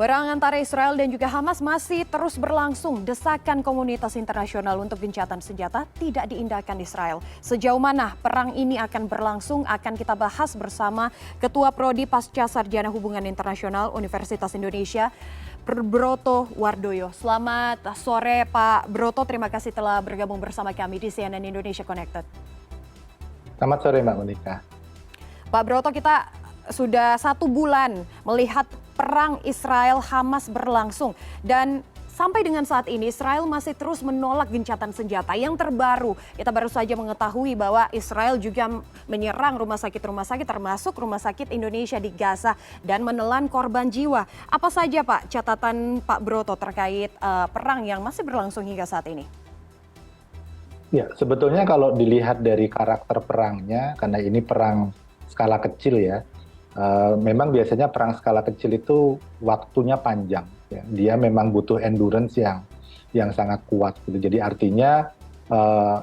Perang antara Israel dan juga Hamas masih terus berlangsung. Desakan komunitas internasional untuk gencatan senjata tidak diindahkan Israel. Sejauh mana perang ini akan berlangsung akan kita bahas bersama Ketua Prodi Pasca Sarjana Hubungan Internasional Universitas Indonesia, Broto Wardoyo. Selamat sore Pak Broto, terima kasih telah bergabung bersama kami di CNN Indonesia Connected. Selamat sore Mbak Monika. Pak Broto, kita sudah 1 bulan melihat perang Israel-Hamas berlangsung dan sampai dengan saat ini Israel masih terus menolak gencatan senjata. Yang terbaru, kita baru saja mengetahui bahwa Israel juga menyerang rumah sakit termasuk rumah sakit Indonesia di Gaza dan menelan korban jiwa. Apa saja Pak catatan Pak Broto terkait perang yang masih berlangsung hingga saat ini? Ya, sebetulnya kalau dilihat dari karakter perangnya, karena ini perang skala kecil ya, memang biasanya perang skala kecil itu waktunya panjang. Ya. Dia memang butuh endurance yang sangat kuat. Gitu. Jadi artinya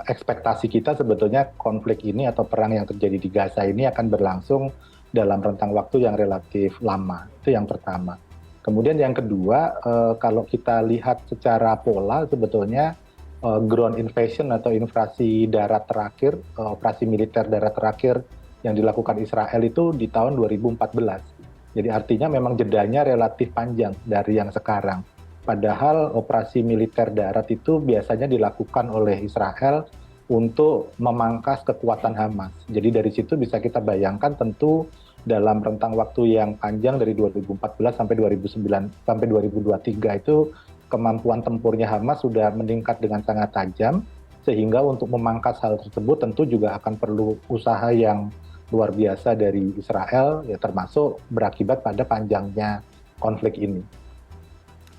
ekspektasi kita sebetulnya konflik ini atau perang yang terjadi di Gaza ini akan berlangsung dalam rentang waktu yang relatif lama. Itu yang pertama. Kemudian yang kedua, kalau kita lihat secara pola sebetulnya ground invasion atau invasi darat terakhir, operasi militer darat terakhir yang dilakukan Israel itu di tahun 2014. Jadi artinya memang jedanya relatif panjang dari yang sekarang. Padahal operasi militer darat itu biasanya dilakukan oleh Israel untuk memangkas kekuatan Hamas. Jadi dari situ bisa kita bayangkan tentu dalam rentang waktu yang panjang dari 2014 sampai 2023 itu kemampuan tempurnya Hamas sudah meningkat dengan sangat tajam. Sehingga untuk memangkas hal tersebut tentu juga akan perlu usaha yang luar biasa dari Israel, ya termasuk berakibat pada panjangnya konflik ini.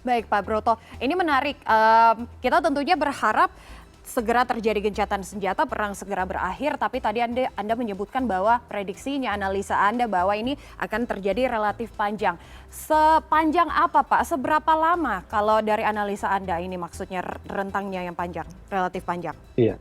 Baik Pak Broto, ini menarik. Kita tentunya berharap segera terjadi gencatan senjata, perang segera berakhir. Tapi tadi Anda menyebutkan bahwa prediksinya, analisa Anda bahwa ini akan terjadi relatif panjang. Sepanjang apa Pak? Seberapa lama kalau dari analisa Anda ini maksudnya rentangnya yang panjang, relatif panjang? Iya.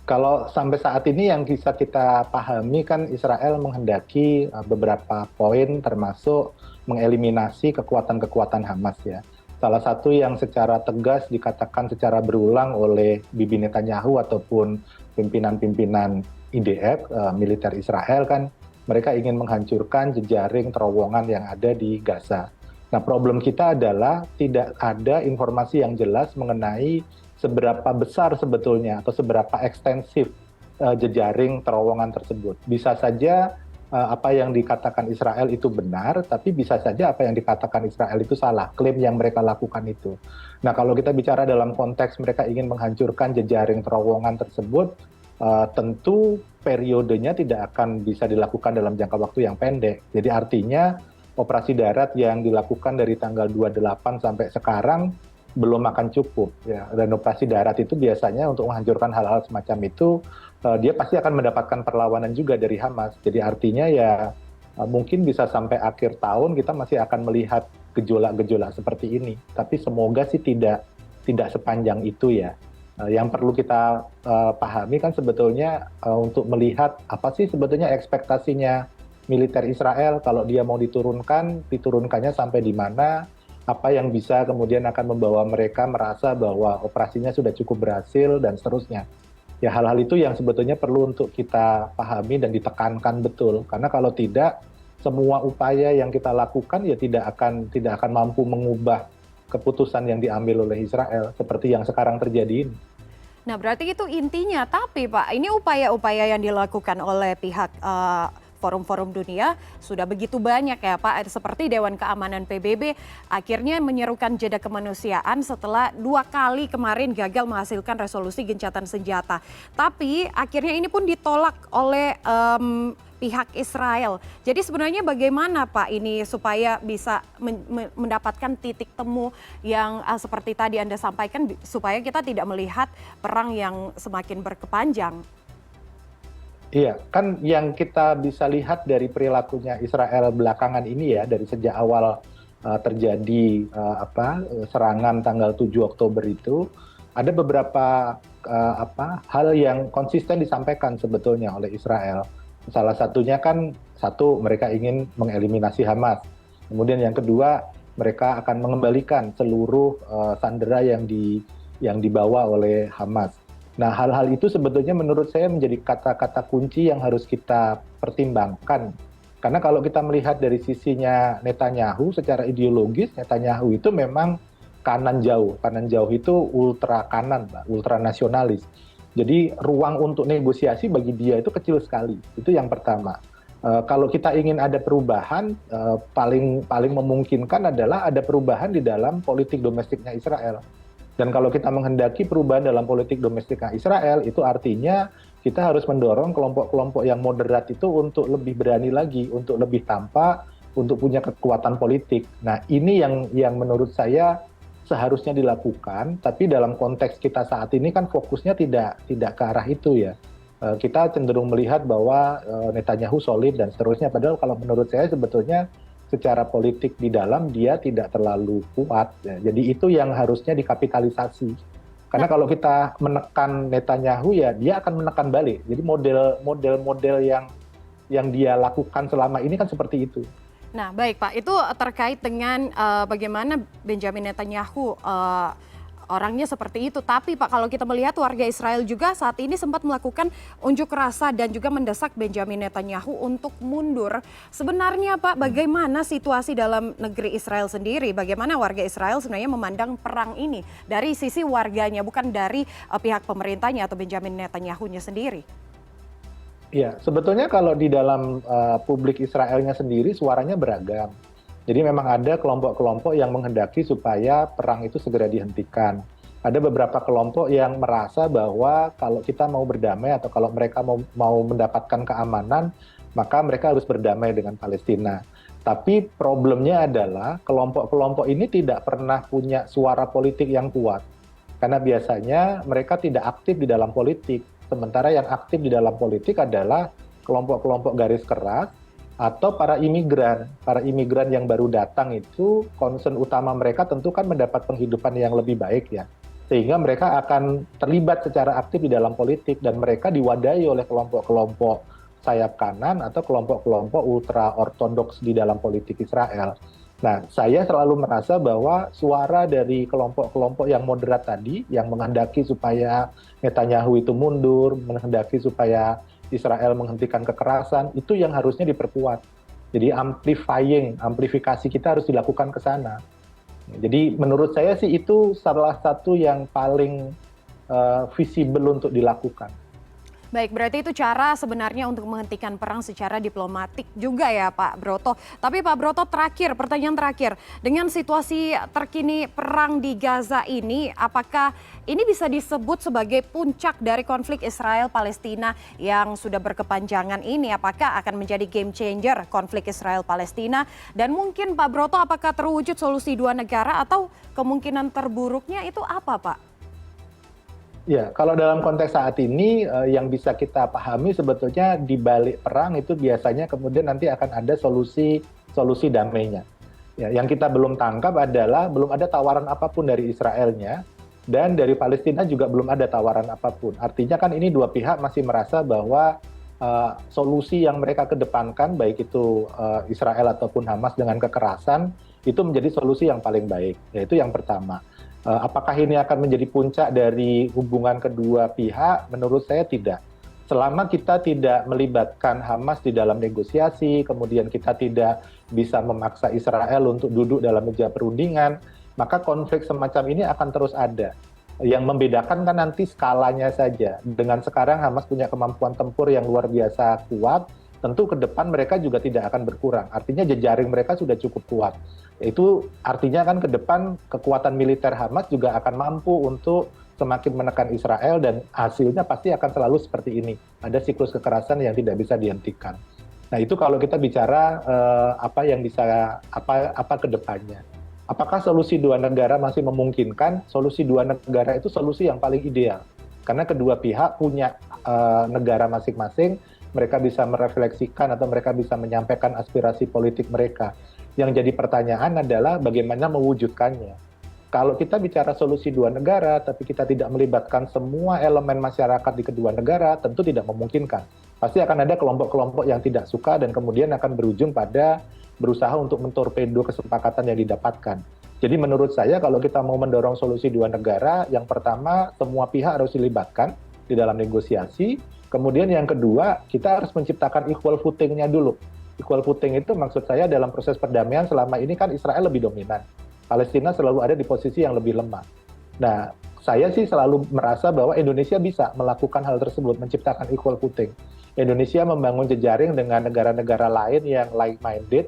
Kalau sampai saat ini yang bisa kita pahami kan Israel menghendaki beberapa poin termasuk mengeliminasi kekuatan-kekuatan Hamas ya. Salah satu yang secara tegas dikatakan secara berulang oleh Bibi Netanyahu ataupun pimpinan-pimpinan IDF, militer Israel kan mereka ingin menghancurkan jejaring terowongan yang ada di Gaza. Nah problem kita adalah tidak ada informasi yang jelas mengenai seberapa besar sebetulnya atau seberapa ekstensif jejaring terowongan tersebut. Bisa saja apa yang dikatakan Israel itu benar, tapi bisa saja apa yang dikatakan Israel itu salah, klaim yang mereka lakukan itu. Nah kalau kita bicara dalam konteks mereka ingin menghancurkan jejaring terowongan tersebut, tentu periodenya tidak akan bisa dilakukan dalam jangka waktu yang pendek. Jadi artinya operasi darat yang dilakukan dari tanggal 28 sampai sekarang belum akan cukup ya. Dan operasi darat itu biasanya untuk menghancurkan hal-hal semacam itu dia pasti akan mendapatkan perlawanan juga dari Hamas. Jadi artinya ya mungkin bisa sampai akhir tahun kita masih akan melihat gejolak-gejolak seperti ini. Tapi semoga sih tidak sepanjang itu ya. Yang perlu kita pahami kan sebetulnya untuk melihat apa sih sebetulnya ekspektasinya militer Israel kalau dia mau diturunkannya sampai di mana, apa yang bisa kemudian akan membawa mereka merasa bahwa operasinya sudah cukup berhasil dan seterusnya. Ya hal-hal itu yang sebetulnya perlu untuk kita pahami dan ditekankan betul. Karena kalau tidak, semua upaya yang kita lakukan ya tidak akan mampu mengubah keputusan yang diambil oleh Israel seperti yang sekarang terjadi ini. Nah berarti itu intinya, tapi Pak, ini upaya-upaya yang dilakukan oleh pihak forum-forum dunia sudah begitu banyak ya Pak, seperti Dewan Keamanan PBB akhirnya menyerukan jeda kemanusiaan setelah 2 kali kemarin gagal menghasilkan resolusi gencatan senjata. Tapi akhirnya ini pun ditolak oleh pihak Israel. Jadi sebenarnya bagaimana Pak ini supaya bisa mendapatkan titik temu yang seperti tadi Anda sampaikan supaya kita tidak melihat perang yang semakin berkepanjang? Iya, kan yang kita bisa lihat dari perilakunya Israel belakangan ini ya, dari sejak awal terjadi serangan tanggal 7 Oktober itu, ada beberapa hal yang konsisten disampaikan sebetulnya oleh Israel. Salah satunya kan, mereka ingin mengeliminasi Hamas. Kemudian yang kedua, mereka akan mengembalikan seluruh sandera yang dibawa oleh Hamas. Nah, hal-hal itu sebetulnya menurut saya menjadi kata-kata kunci yang harus kita pertimbangkan. Karena kalau kita melihat dari sisinya Netanyahu, secara ideologis Netanyahu itu memang kanan jauh. Kanan jauh itu ultra kanan, ultra nasionalis. Jadi ruang untuk negosiasi bagi dia itu kecil sekali. Itu yang pertama. Kalau kita ingin ada perubahan, paling memungkinkan adalah ada perubahan di dalam politik domestiknya Israel. Dan kalau kita menghendaki perubahan dalam politik domestiknya Israel, itu artinya kita harus mendorong kelompok-kelompok yang moderat itu untuk lebih berani lagi, untuk lebih tampak, untuk punya kekuatan politik. Nah, ini yang menurut saya seharusnya dilakukan, tapi dalam konteks kita saat ini kan fokusnya tidak ke arah itu ya. Kita cenderung melihat bahwa Netanyahu solid dan seterusnya, padahal kalau menurut saya sebetulnya secara politik di dalam dia tidak terlalu kuat. Ya. Jadi itu yang harusnya dikapitalisasi. Karena kalau kita menekan Netanyahu ya dia akan menekan balik. Jadi model yang dia lakukan selama ini kan seperti itu. Nah, baik Pak, itu terkait dengan bagaimana Benjamin Netanyahu orangnya seperti itu. Tapi Pak, kalau kita melihat warga Israel juga saat ini sempat melakukan unjuk rasa dan juga mendesak Benjamin Netanyahu untuk mundur. Sebenarnya Pak, bagaimana situasi dalam negeri Israel sendiri? Bagaimana warga Israel sebenarnya memandang perang ini dari sisi warganya, bukan dari pihak pemerintahnya atau Benjamin Netanyahu-nya sendiri? Ya, sebetulnya kalau di dalam publik Israelnya sendiri suaranya beragam. Jadi memang ada kelompok-kelompok yang menghendaki supaya perang itu segera dihentikan. Ada beberapa kelompok yang merasa bahwa kalau kita mau berdamai atau kalau mereka mau mendapatkan keamanan, maka mereka harus berdamai dengan Palestina. Tapi problemnya adalah kelompok-kelompok ini tidak pernah punya suara politik yang kuat. Karena biasanya mereka tidak aktif di dalam politik. Sementara yang aktif di dalam politik adalah kelompok-kelompok garis keras, atau para imigran yang baru datang itu concern utama mereka tentu kan mendapat penghidupan yang lebih baik ya. Sehingga mereka akan terlibat secara aktif di dalam politik dan mereka diwadahi oleh kelompok-kelompok sayap kanan atau kelompok-kelompok ultra ortodoks di dalam politik Israel. Nah, saya selalu merasa bahwa suara dari kelompok-kelompok yang moderat tadi yang menghendaki supaya Netanyahu itu mundur, menghendaki supaya Israel menghentikan kekerasan, itu yang harusnya diperkuat. Jadi amplifikasi kita harus dilakukan ke sana. Jadi menurut saya sih itu salah satu yang paling visible untuk dilakukan. Baik, berarti itu cara sebenarnya untuk menghentikan perang secara diplomatik juga ya Pak Broto. Tapi Pak Broto pertanyaan terakhir, dengan situasi terkini perang di Gaza ini, apakah ini bisa disebut sebagai puncak dari konflik Israel-Palestina yang sudah berkepanjangan ini? Apakah akan menjadi game changer konflik Israel-Palestina? Dan mungkin Pak Broto, apakah terwujud solusi dua negara atau kemungkinan terburuknya itu apa Pak? Ya, kalau dalam konteks saat ini yang bisa kita pahami sebetulnya di balik perang itu biasanya kemudian nanti akan ada solusi damainya. Ya, yang kita belum tangkap adalah belum ada tawaran apapun dari Israelnya dan dari Palestina juga belum ada tawaran apapun. Artinya kan ini dua pihak masih merasa bahwa solusi yang mereka kedepankan baik itu Israel ataupun Hamas dengan kekerasan itu menjadi solusi yang paling baik. Yaitu yang pertama. Apakah ini akan menjadi puncak dari hubungan kedua pihak? Menurut saya tidak. Selama kita tidak melibatkan Hamas di dalam negosiasi, kemudian kita tidak bisa memaksa Israel untuk duduk dalam meja perundingan, maka konflik semacam ini akan terus ada. Yang membedakan kan nanti skalanya saja. Dengan sekarang Hamas punya kemampuan tempur yang luar biasa kuat, tentu ke depan mereka juga tidak akan berkurang. Artinya jejaring mereka sudah cukup kuat. Itu artinya kan ke depan kekuatan militer Hamas juga akan mampu untuk semakin menekan Israel dan hasilnya pasti akan selalu seperti ini. Ada siklus kekerasan yang tidak bisa dihentikan. Nah itu kalau kita bicara apa ke depannya. Apakah solusi dua negara masih memungkinkan? Solusi dua negara itu solusi yang paling ideal. Karena kedua pihak punya negara masing-masing, mereka bisa merefleksikan atau mereka bisa menyampaikan aspirasi politik mereka. Yang jadi pertanyaan adalah bagaimana mewujudkannya. Kalau kita bicara solusi dua negara, tapi kita tidak melibatkan semua elemen masyarakat di kedua negara, tentu tidak memungkinkan. pasti akan ada kelompok-kelompok yang tidak suka dan kemudian akan berujung pada berusaha untuk mentorpedo kesepakatan yang didapatkan. Jadi menurut saya kalau kita mau mendorong solusi dua negara, yang pertama semua pihak harus dilibatkan di dalam negosiasi. Kemudian yang kedua, kita harus menciptakan equal footing-nya dulu. Equal footing itu maksud saya dalam proses perdamaian selama ini kan Israel lebih dominan. Palestina selalu ada di posisi yang lebih lemah. Nah, saya sih selalu merasa bahwa Indonesia bisa melakukan hal tersebut, menciptakan equal footing. Indonesia membangun jejaring dengan negara-negara lain yang like-minded,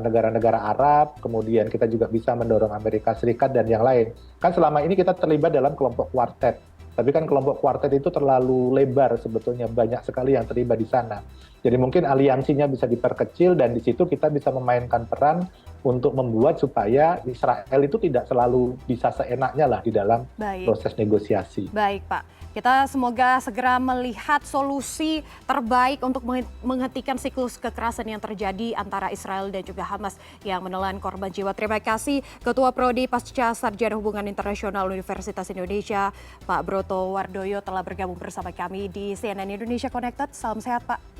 negara-negara Arab, kemudian kita juga bisa mendorong Amerika Serikat dan yang lain. Kan selama ini kita terlibat dalam kelompok kuartet, tapi kan kelompok kuartet itu terlalu lebar sebetulnya, banyak sekali yang terlibat di sana. Jadi mungkin aliansinya bisa diperkecil dan di situ kita bisa memainkan peran untuk membuat supaya Israel itu tidak selalu bisa seenaknya lah di dalam proses negosiasi. Baik Pak. Kita semoga segera melihat solusi terbaik untuk menghentikan siklus kekerasan yang terjadi antara Israel dan juga Hamas yang menelan korban jiwa. Terima kasih Ketua Prodi Pasca Sarjana Hubungan Internasional Universitas Indonesia, Pak Broto Wardoyo telah bergabung bersama kami di CNN Indonesia Connected. Salam sehat Pak.